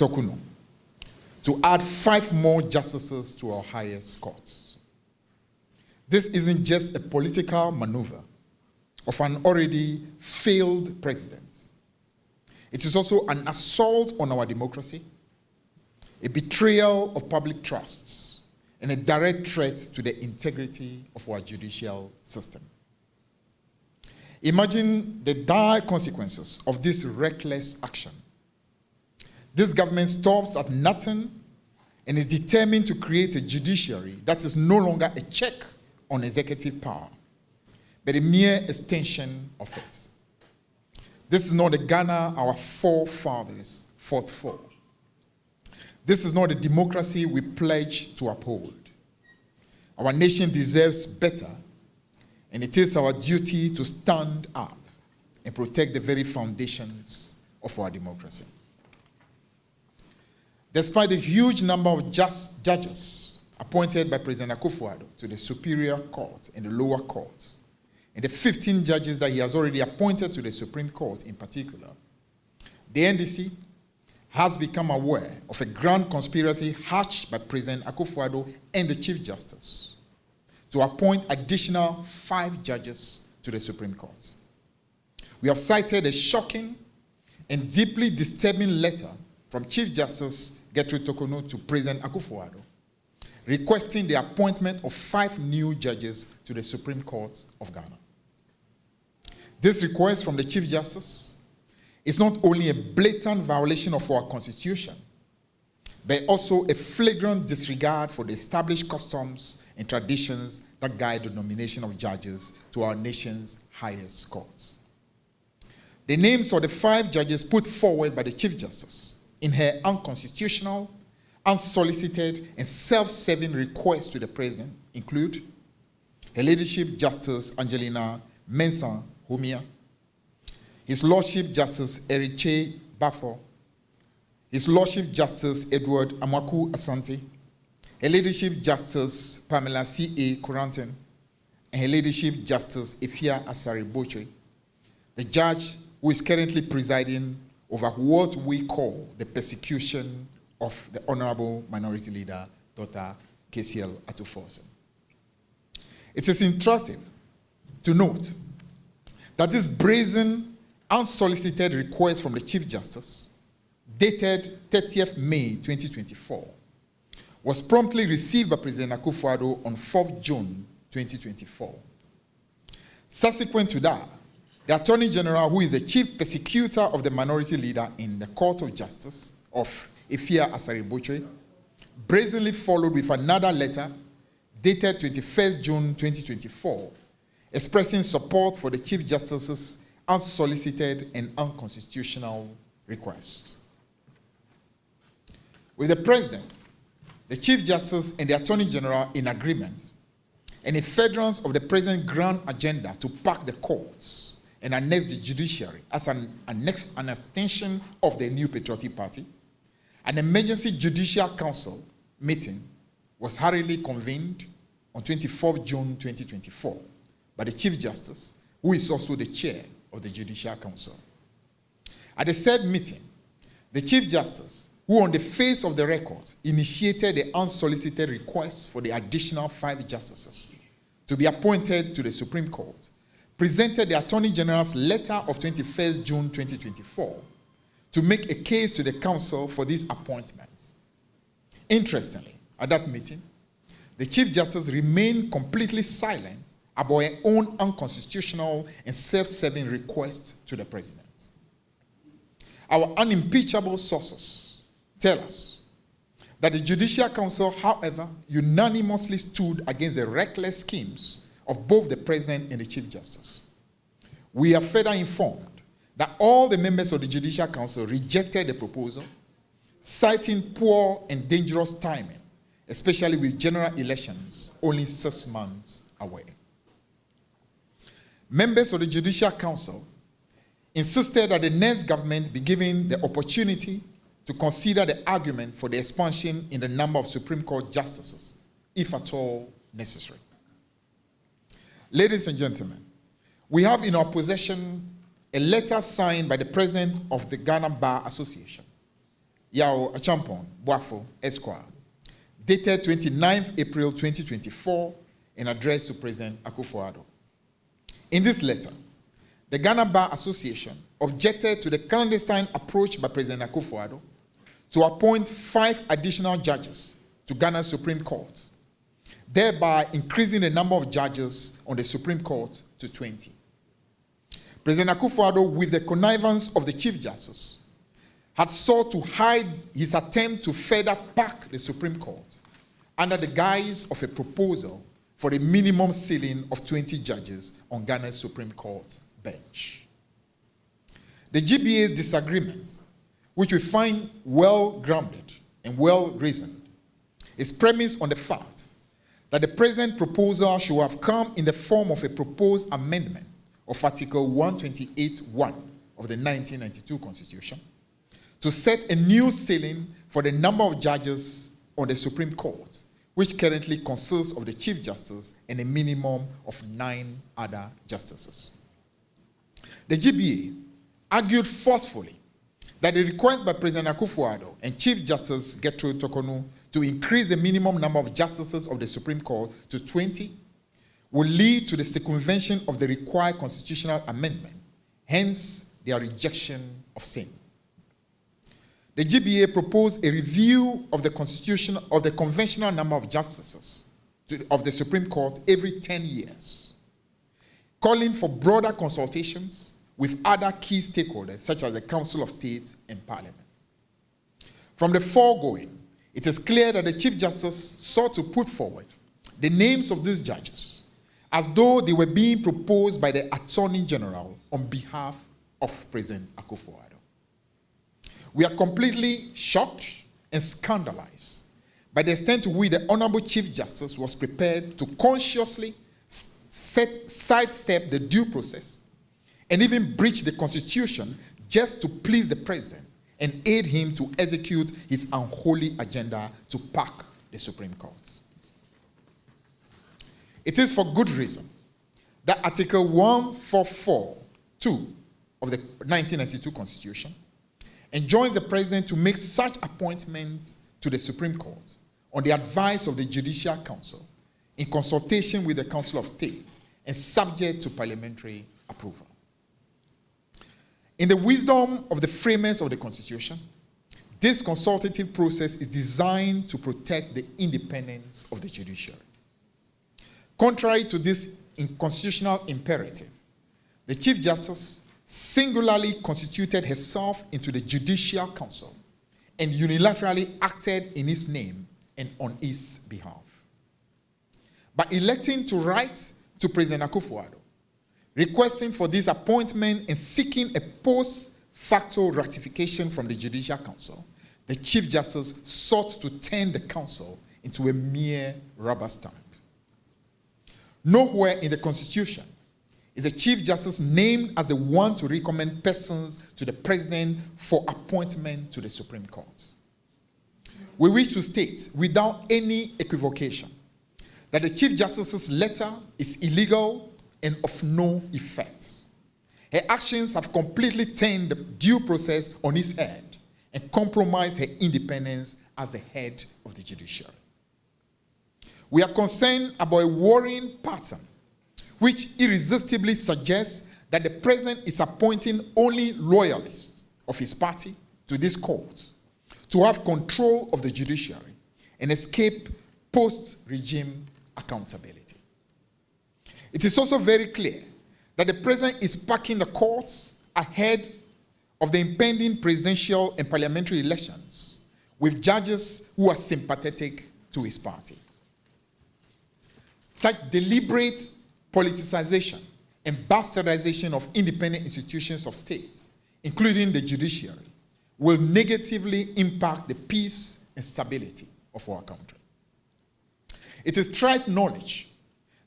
Tokuno to add 5 more justices to our highest courts. This isn't just a political maneuver of an already failed president. It is also an assault on our democracy, a betrayal of public trusts, and a direct threat to the integrity of our judicial system. Imagine the dire consequences of this reckless action. This government stops at nothing and is determined to create a judiciary that is no longer a check on executive power, but a mere extension of it. This is not the Ghana our forefathers fought for. This is not the democracy we pledge to uphold. Our nation deserves better, and it is our duty to stand up and protect the very foundations of our democracy. Despite the huge number of judges appointed by President Akufo-Addo to the Superior Court and the lower courts, and the 15 judges that he has already appointed to the Supreme Court in particular, the NDC has become aware of a grand conspiracy hatched by President Akufo-Addo and the Chief Justice to appoint additional 5 judges to the Supreme Court. We have cited a shocking and deeply disturbing letter from Chief Justice Gertrude Tokuno to President Akufo-Addo, requesting the appointment of 5 new judges to the Supreme Court of Ghana. This request from the Chief Justice is not only a blatant violation of our Constitution, but also a flagrant disregard for the established customs and traditions that guide the nomination of judges to our nation's highest courts. The names of the 5 judges put forward by the Chief Justice in her unconstitutional, unsolicited, and self-serving request to the President include Her Ladyship Justice Angelina Mensah Humia, His Lordship Justice Eriche Bafo, His Lordship Justice Edward Amaku Asante, Her Ladyship Justice Pamela C.A. Kuranten, and Her Ladyship Justice Ifia Asari Bochwe, the judge who is currently presiding over what we call the persecution of the Honorable Minority Leader, Dr. KCL Atuforsen. It is interesting to note that this brazen, unsolicited request from the Chief Justice, dated 30th May 2024, was promptly received by President Akufo-Addo on 4th June 2024. Subsequent to that, the Attorney General, who is the chief persecutor of the Minority Leader in the Court of Justice of Ifia Asari Bochwe, brazenly followed with another letter dated 21st June 2024, expressing support for the Chief Justice's unsolicited and unconstitutional request. With the President, the Chief Justice, and the Attorney General in agreement, and in furtherance of the President's grand agenda to pack the courts and annex the judiciary as an extension of the New Patriotic Party, an emergency Judicial Council meeting was hurriedly convened on 24th June 2024 by the Chief Justice, who is also the chair of the Judicial Council. At the said meeting, the Chief Justice, who on the face of the record initiated the unsolicited request for the additional 5 justices to be appointed to the Supreme Court, presented the Attorney General's letter of 21st June 2024 to make a case to the Council for these appointments. Interestingly, at that meeting, the Chief Justice remained completely silent about her own unconstitutional and self-serving request to the President. Our unimpeachable sources tell us that the Judicial Council, however, unanimously stood against the reckless schemes of both the President and the Chief Justice. We are further informed that all the members of the Judicial Council rejected the proposal, citing poor and dangerous timing, especially with general elections only 6 months away. Members of the Judicial Council insisted that the next government be given the opportunity to consider the argument for the expansion in the number of Supreme Court justices, if at all necessary. Ladies and gentlemen, we have in our possession a letter signed by the President of the Ghana Bar Association, Yao Achampon Boafo Esquire, dated 29th April 2024, and addressed to President Akufo-Addo. In this letter, the Ghana Bar Association objected to the clandestine approach by President Akufo-Addo to appoint 5 additional judges to Ghana's Supreme Court, thereby increasing the number of judges on the Supreme Court to 20. President Akufo-Addo, with the connivance of the Chief Justice, had sought to hide his attempt to further pack the Supreme Court under the guise of a proposal for a minimum ceiling of 20 judges on Ghana's Supreme Court bench. The GBA's disagreement, which we find well-grounded and well-reasoned, is premised on the fact that the present proposal should have come in the form of a proposed amendment of Article 128(1) of the 1992 Constitution to set a new ceiling for the number of judges on the Supreme Court, which currently consists of the Chief Justice and a minimum of 9 other justices. The GBA argued forcefully that the request by President Akufo-Addo and Chief Justice Gertrude Tokonu to increase the minimum number of justices of the Supreme Court to 20 will lead to the circumvention of the required constitutional amendment, hence their rejection of same. The GBA proposed a review of the constitution of the conventional number of justices of the Supreme Court every 10 years, calling for broader consultations with other key stakeholders such as the Council of State and Parliament. From the foregoing, it is clear that the Chief Justice sought to put forward the names of these judges as though they were being proposed by the Attorney General on behalf of President Akufo-Addo. We are completely shocked and scandalized by the extent to which the Honorable Chief Justice was prepared to consciously sidestep the due process and even breach the Constitution just to please the President and aid him to execute his unholy agenda to pack the Supreme Court. It is for good reason that Article 144(2) of the 1992 Constitution enjoins the President to make such appointments to the Supreme Court on the advice of the Judicial Council in consultation with the Council of State and subject to parliamentary approval. In the wisdom of the framers of the Constitution, this consultative process is designed to protect the independence of the judiciary. Contrary to this constitutional imperative, the Chief Justice singularly constituted herself into the Judicial Council and unilaterally acted in his name and on his behalf. By electing to write to President Akufo-Addo, requesting for this appointment and seeking a post facto ratification from the Judicial Council, the Chief Justice sought to turn the Council into a mere rubber stamp. Nowhere in the Constitution is the Chief Justice named as the one to recommend persons to the President for appointment to the Supreme Court. We wish to state without any equivocation that the Chief Justice's letter is illegal and of no effect. Her actions have completely turned the due process on its head and compromised her independence as the head of the judiciary. We are concerned about a worrying pattern which irresistibly suggests that the President is appointing only loyalists of his party to this court to have control of the judiciary and escape post-regime accountability. It is also very clear that the President is packing the courts ahead of the impending presidential and parliamentary elections with judges who are sympathetic to his party. Such deliberate politicization and bastardization of independent institutions of state, including the judiciary, will negatively impact the peace and stability of our country. It is trite knowledge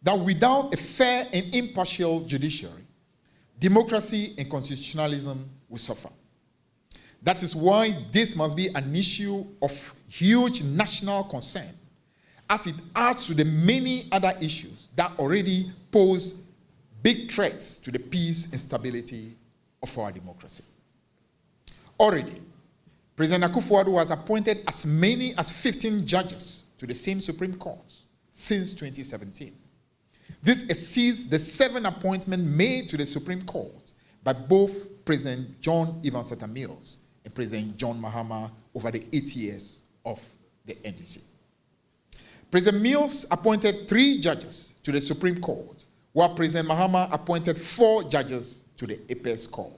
that without a fair and impartial judiciary, democracy and constitutionalism will suffer. That is why this must be an issue of huge national concern, as it adds to the many other issues that already pose big threats to the peace and stability of our democracy. Already, President Akufo-Addo has appointed as many as 15 judges to the same Supreme Court since 2017. This exceeds the 7 appointments made to the Supreme Court by both President John Evans Atta Mills and President John Mahama over the 8 years of the NDC. President Mills appointed 3 judges to the Supreme Court, while President Mahama appointed 4 judges to the Apex Court.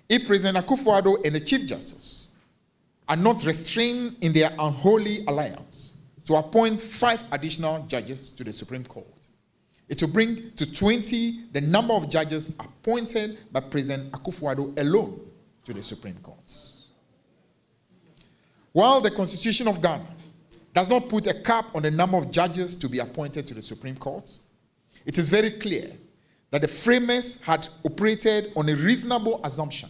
If President Akufo-Addo and the Chief Justice are not restrained in their unholy alliance to appoint 5 additional judges to the Supreme Court, it will bring to 20 the number of judges appointed by President Akufo-Addo alone to the Supreme Court. While the Constitution of Ghana does not put a cap on the number of judges to be appointed to the Supreme Court, it is very clear that the framers had operated on a reasonable assumption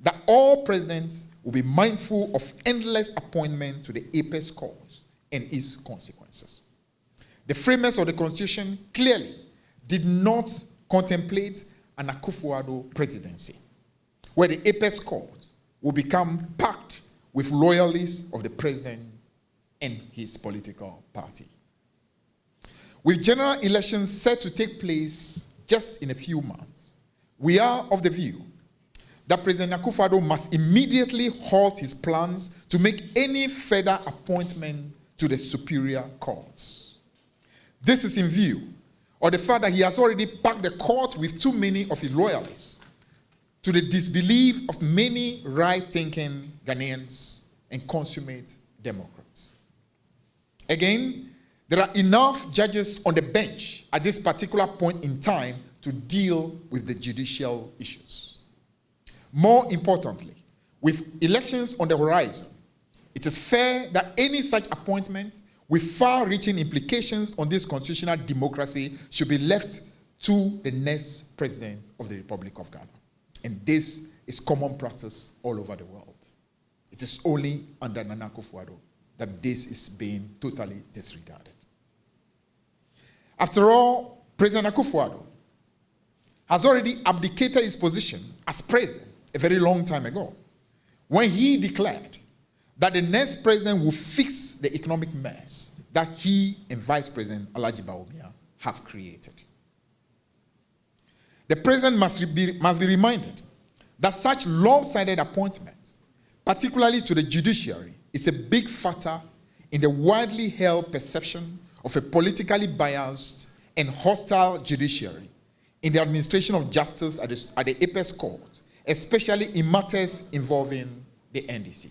that all presidents will be mindful of endless appointment to the Apex Court and its consequences. The framers of the Constitution clearly did not contemplate an Akufo-Addo presidency, where the Apex Court will become packed with loyalists of the president and his political party. With general elections set to take place just in a few months, we are of the view that President Akufo-Addo must immediately halt his plans to make any further appointment to the superior courts. This is in view of the fact that he has already packed the court with too many of his loyalists, to the disbelief of many right-thinking Ghanaians and consummate Democrats. Again, there are enough judges on the bench at this particular point in time to deal with the judicial issues. More importantly, with elections on the horizon, it is fair that any such appointment with far-reaching implications on this constitutional democracy should be left to the next president of the Republic of Ghana. And this is common practice all over the world. It is only under Nana Akufo-Addo that this is being totally disregarded. After all, President Akufo-Addo has already abdicated his position as president a very long time ago, when he declared that the next president will fix the economic mess that he and Vice President Alhaji Bawumia have created. The president must be reminded that such lopsided appointments, particularly to the judiciary, is a big factor in the widely held perception of a politically biased and hostile judiciary in the administration of justice at the Apex Court, especially in matters involving the NDC.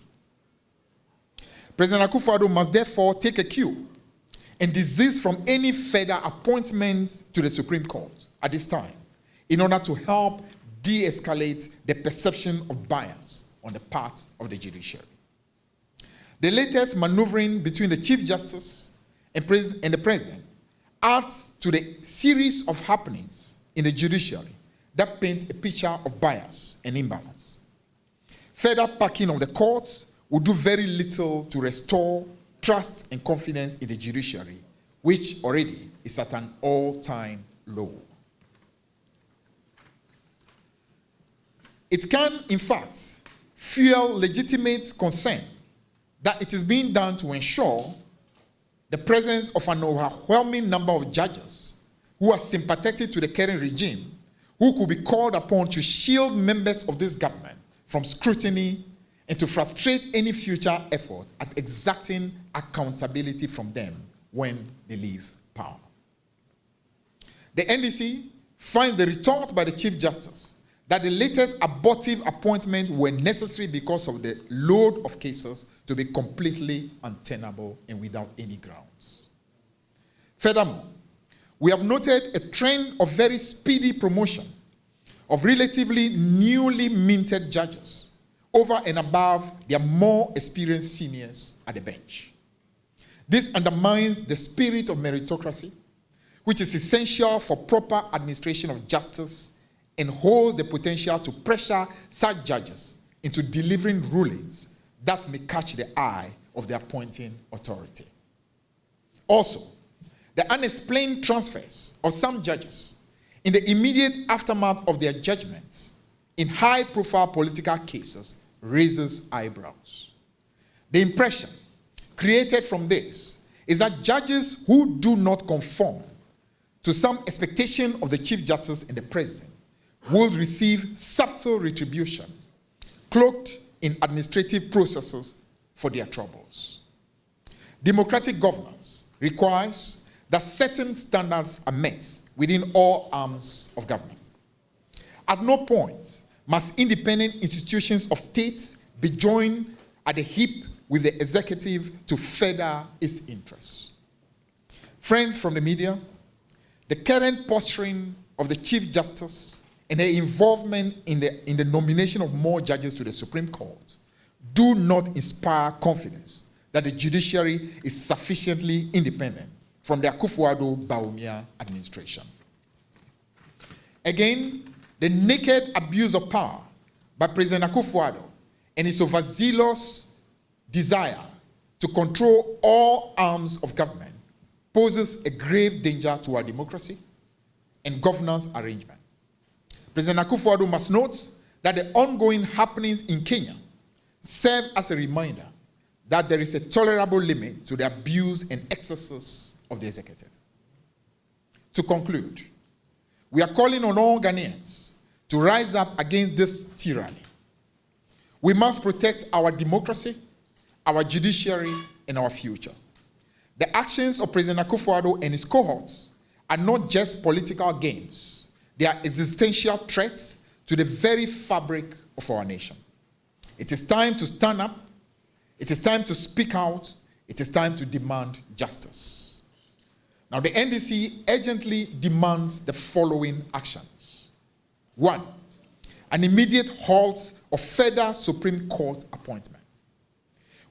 President Akufo-Addo must therefore take a cue and desist from any further appointments to the Supreme Court at this time in order to help de-escalate the perception of bias on the part of the judiciary. The latest maneuvering between the Chief Justice and the President adds to the series of happenings in the judiciary that paint a picture of bias and imbalance. Further packing of the courts will do very little to restore trust and confidence in the judiciary, which already is at an all-time low. It can, in fact, fuel legitimate concern that it is being done to ensure the presence of an overwhelming number of judges who are sympathetic to the current regime, who could be called upon to shield members of this government from scrutiny and to frustrate any future effort at exacting accountability from them when they leave power. The NDC finds the retort by the Chief Justice that the latest abortive appointments were necessary because of the load of cases to be completely untenable and without any grounds. Furthermore, we have noted a trend of very speedy promotion of relatively newly minted judges over and above their more experienced seniors at the bench. This undermines the spirit of meritocracy, which is essential for proper administration of justice and holds the potential to pressure such judges into delivering rulings that may catch the eye of the appointing authority. Also, the unexplained transfers of some judges in the immediate aftermath of their judgments in high-profile political cases raises eyebrows. The impression created from this is that judges who do not conform to some expectation of the Chief Justice and the President will receive subtle retribution, cloaked in administrative processes for their troubles. Democratic governance requires that certain standards are met within all arms of government. At no point must independent institutions of states be joined at the hip with the executive to further its interests. Friends from the media, the current posturing of the Chief Justice and her involvement in the nomination of more judges to the Supreme Court do not inspire confidence that the judiciary is sufficiently independent from the Akufo-Addo-Bawumia administration. Again, the naked abuse of power by President Akufo-Addo and his overzealous desire to control all arms of government poses a grave danger to our democracy and governance arrangement. President Akufo-Addo must note that the ongoing happenings in Kenya serve as a reminder that there is a tolerable limit to the abuse and excesses of the executive. To conclude, we are calling on all Ghanaians to rise up against this tyranny. We must protect our democracy, our judiciary, and our future. The actions of President Akufo-Addo and his cohorts are not just political games. They are existential threats to the very fabric of our nation. It is time to stand up. It is time to speak out. It is time to demand justice. Now, the NDC urgently demands the following actions. 1, an immediate halt of further Supreme Court appointment.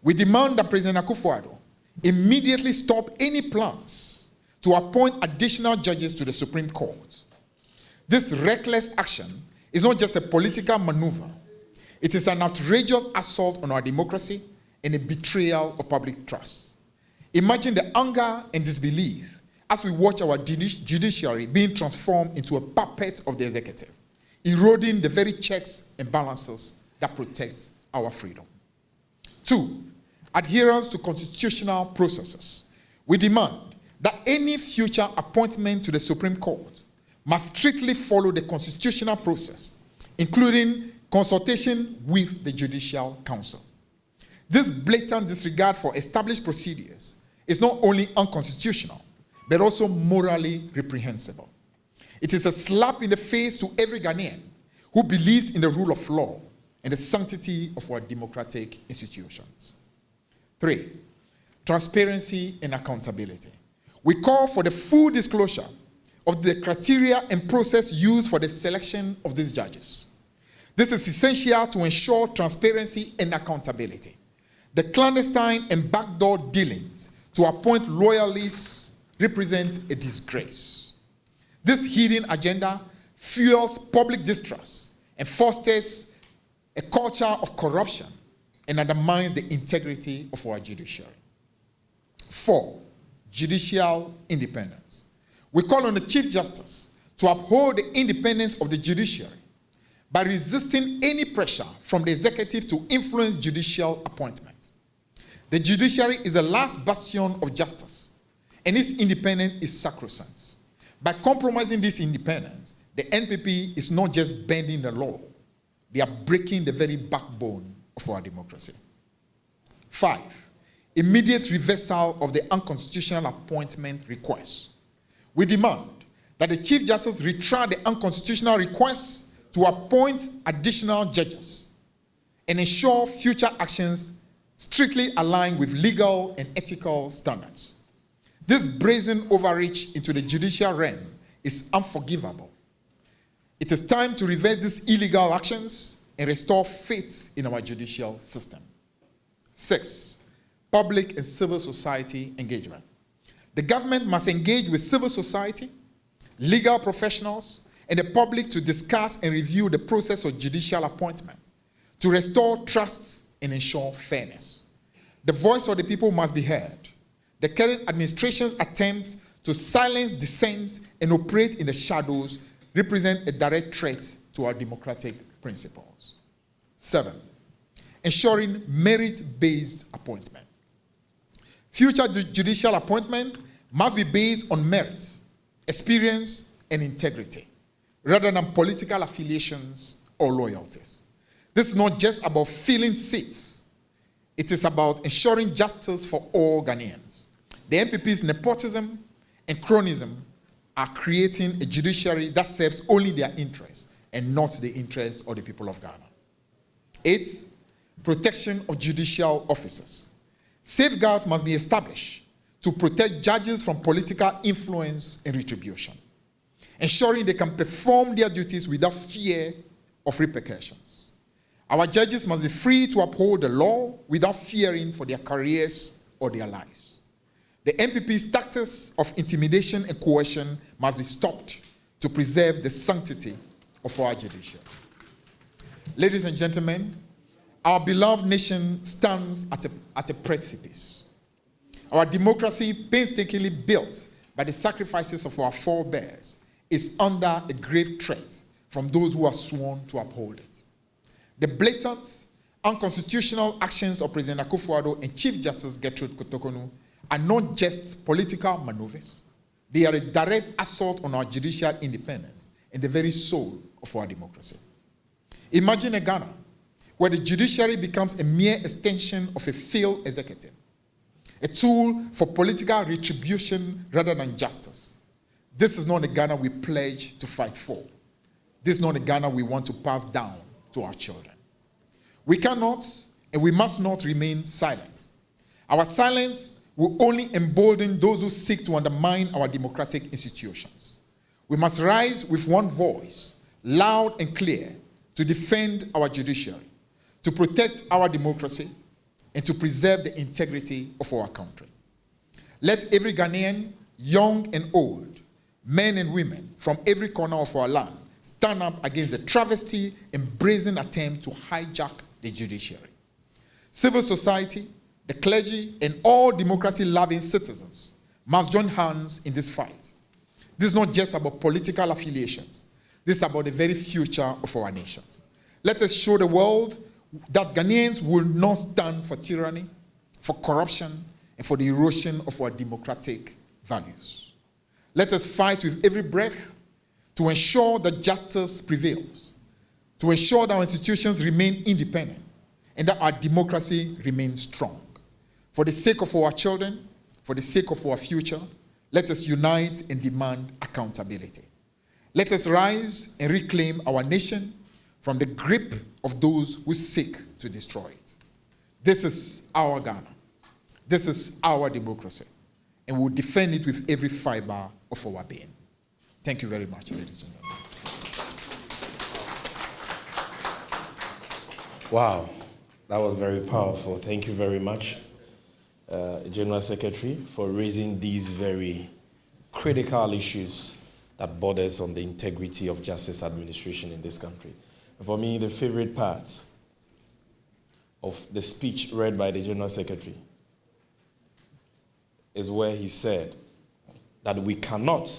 We demand that President Akufo-Addo immediately stop any plans to appoint additional judges to the Supreme Court. This reckless action is not just a political maneuver. It is an outrageous assault on our democracy and a betrayal of public trust. Imagine the anger and disbelief as we watch our judiciary being transformed into a puppet of the executive, eroding the very checks and balances that protect our freedom. 2, adherence to constitutional processes. We demand that any future appointment to the Supreme Court must strictly follow the constitutional process, including consultation with the Judicial Council. This blatant disregard for established procedures is not only unconstitutional, but also morally reprehensible. It is a slap in the face to every Ghanaian who believes in the rule of law and the sanctity of our democratic institutions. 3, transparency and accountability. We call for the full disclosure of the criteria and process used for the selection of these judges. This is essential to ensure transparency and accountability. The clandestine and backdoor dealings to appoint loyalists represent a disgrace. This hidden agenda fuels public distrust and fosters a culture of corruption and undermines the integrity of our judiciary. 4, judicial independence. We call on the Chief Justice to uphold the independence of the judiciary by resisting any pressure from the executive to influence judicial appointments. The judiciary is the last bastion of justice, and its independence is sacrosanct. By compromising this independence, the NPP is not just bending the law, they are breaking the very backbone of our democracy. 5, immediate reversal of the unconstitutional appointment request. We demand that the Chief Justice retract the unconstitutional request to appoint additional judges and ensure future actions strictly align with legal and ethical standards. This brazen overreach into the judicial realm is unforgivable. It is time to reverse these illegal actions and restore faith in our judicial system. 6, public and civil society engagement. The government must engage with civil society, legal professionals, and the public to discuss and review the process of judicial appointment, to restore trust and ensure fairness. The voice of the people must be heard. The current administration's attempts to silence dissent and operate in the shadows represent a direct threat to our democratic principles. 7, ensuring merit-based appointment. Future judicial appointment must be based on merit, experience, and integrity, rather than political affiliations or loyalties. This is not just about filling seats. It is about ensuring justice for all Ghanaians. The NPP's nepotism and cronyism are creating a judiciary that serves only their interests and not the interests of the people of Ghana. 8, protection of judicial officers. Safeguards must be established to protect judges from political influence and retribution, ensuring they can perform their duties without fear of repercussions. Our judges must be free to uphold the law without fearing for their careers or their lives. The NPP's tactics of intimidation and coercion must be stopped to preserve the sanctity of our judiciary. Ladies and gentlemen, our beloved nation stands at a precipice. Our democracy, painstakingly built by the sacrifices of our forebears, is under a grave threat from those who are sworn to uphold it. The blatant, unconstitutional actions of President Akufo-Addo and Chief Justice Gertrude Kotokonu are not just political maneuvers. They are a direct assault on our judicial independence and the very soul of our democracy. Imagine a Ghana where the judiciary becomes a mere extension of a failed executive, a tool for political retribution rather than justice. This is not the Ghana we pledge to fight for. This is not the Ghana we want to pass down to our children. We cannot and we must not remain silent. Our silence will only embolden those who seek to undermine our democratic institutions. We must rise with one voice, loud and clear, to defend our judiciary, to protect our democracy, and to preserve the integrity of our country. Let every Ghanaian, young and old, men and women from every corner of our land stand up against the travesty and brazen attempt to hijack the judiciary. Civil society, the clergy, and all democracy-loving citizens must join hands in this fight. This is not just about political affiliations. This is about the very future of our nation. Let us show the world that Ghanaians will not stand for tyranny, for corruption, and for the erosion of our democratic values. Let us fight with every breath to ensure that justice prevails, to ensure that our institutions remain independent, and that our democracy remains strong. For the sake of our children, for the sake of our future, let us unite and demand accountability. Let us rise and reclaim our nation from the grip of those who seek to destroy it. This is our Ghana. This is our democracy. And we'll defend it with every fiber of our being. Thank you very much, ladies and gentlemen. Wow, that was very powerful. Thank you very much, General Secretary, for raising these very critical issues that borders on the integrity of justice administration in this country. For me, the favorite part of the speech read by the General Secretary is where he said that we cannot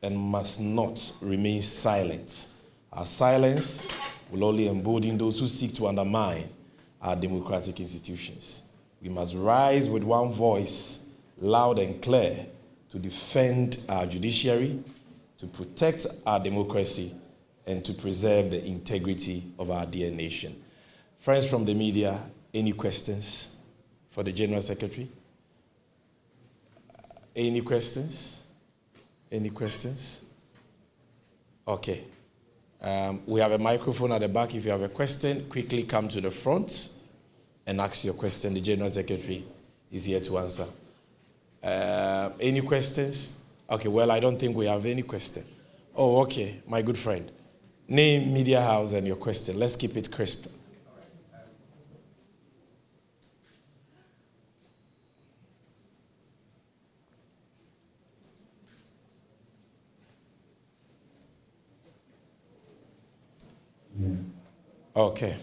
and must not remain silent. Our silence will only embolden those who seek to undermine our democratic institutions. We must rise with one voice, loud and clear, to defend our judiciary, to protect our democracy, and to preserve the integrity of our dear nation. Friends from the media, any questions for the General Secretary? Any questions? Any questions? Okay. We have a microphone at the back. If you have a question, quickly come to the front and ask your question. The General Secretary is here to answer. Any questions? Okay, well, I don't think we have any question. Oh, okay, my good friend. Name, media house, and your question. Let's keep it crisp. Yeah. Okay.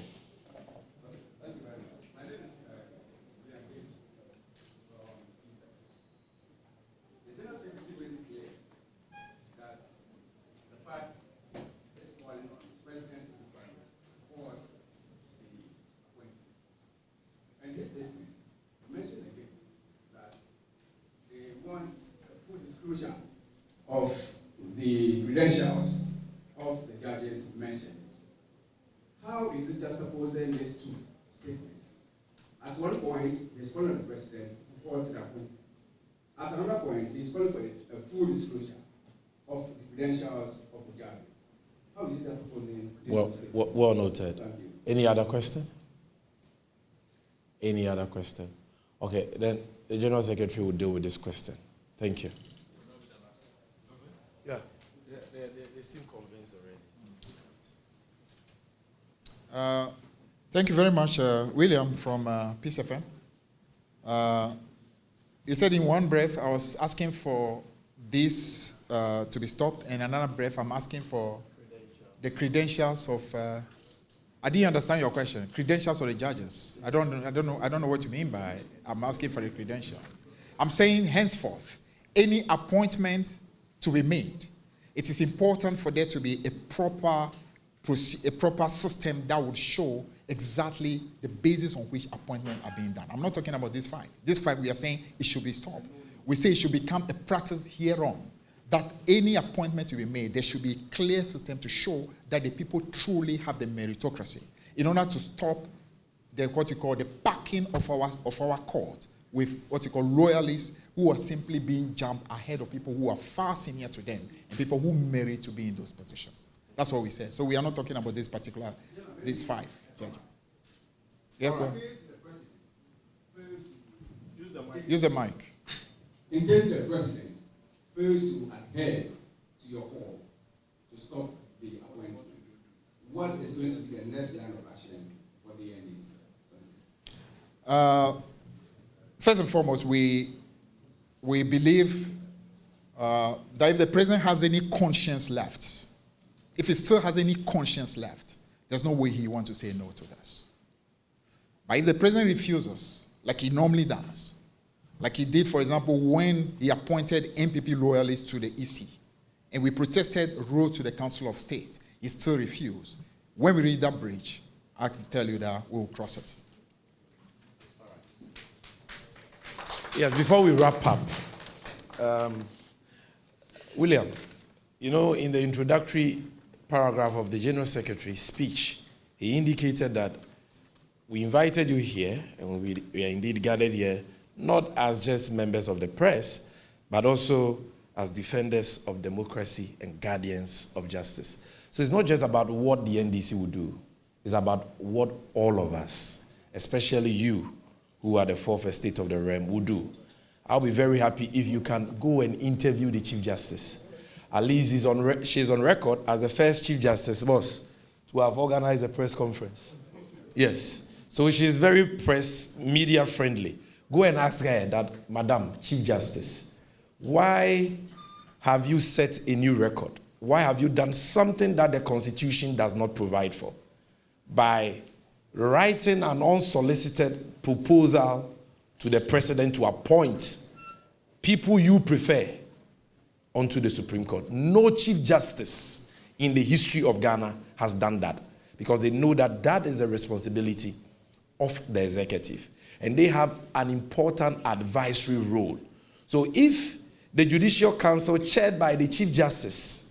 credentials of the judges mentioned. How is it juxtaposing these two statements? At one point, he's calling on the president to halt the appointment. At another point, he's calling for a full disclosure of the credentials of the judges. How is it juxtaposing these two statements? Well noted. Thank you. Any other question? Any other question? Okay, then the General Secretary will deal with this question. Thank you. Yeah, they seem convinced already. Thank you very much, William from Peace FM. You said in one breath I was asking for this to be stopped, and another breath I'm asking for the credentials of. I didn't understand your question. Credentials of the judges. I don't know what you mean by I'm asking for the credentials. I'm saying henceforth, any appointment to be made, it is important for there to be a proper system that would show exactly the basis on which appointments are being done. I'm not talking about this five. This five, we are saying it should be stopped. We say it should become a practice hereon, that any appointment to be made, there should be a clear system to show that the people truly have the meritocracy, in order to stop what you call the packing of our court with what you call loyalists who are simply being jumped ahead of people who are far senior to them and people who merit to be in those positions. That's what we said. So we are not talking about these five judges. Yeah, go. Use the mic. In case the president fails to adhere to your call to stop the appointment, what is going to be the next line of action for the NDC? First and foremost, we believe that if the president has any conscience left, if he still has any conscience left, there's no way he wants to say no to this. But if the president refuses, like he normally does, like he did, for example, when he appointed NPP loyalists to the EC, and we protested, wrote to the Council of State, he still refused. When we reach that bridge, I can tell you that we'll cross it. Yes, before we wrap up, William, you know, in the introductory paragraph of the General Secretary's speech, he indicated that we invited you here, and we are indeed gathered here, not as just members of the press, but also as defenders of democracy and guardians of justice. So it's not just about what the NDC will do, it's about what all of us, especially you, who are the fourth estate of the realm, will do. I'll be very happy if you can go and interview the Chief Justice. At least she's on record as the first Chief Justice was to have organized a press conference. Yes. So she is very press, media friendly. Go and ask her that, Madam Chief Justice, why have you set a new record? Why have you done something that the Constitution does not provide for? By writing an unsolicited proposal to the President to appoint people you prefer onto the Supreme Court. No Chief Justice in the history of Ghana has done that, because they know that that is a responsibility of the executive. And they have an important advisory role. So if the Judicial Council, chaired by the Chief Justice,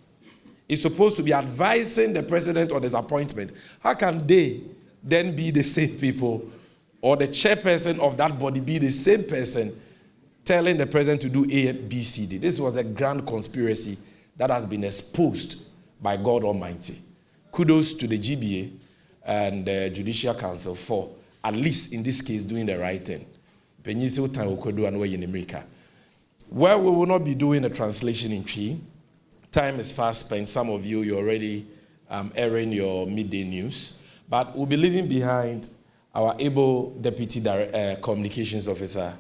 is supposed to be advising the President on his appointment, how can they then be the same people, or the chairperson of that body be the same person telling the President to do A, B, C, D? This was a grand conspiracy that has been exposed by God Almighty. Kudos to the GBA and the Judicial Council for, at least in this case, doing the right thing. Well, we will not be doing a translation in Cree. Time is fast spent. Some of you, you're already airing your midday news. But we'll be leaving behind our able Deputy Communications Officer,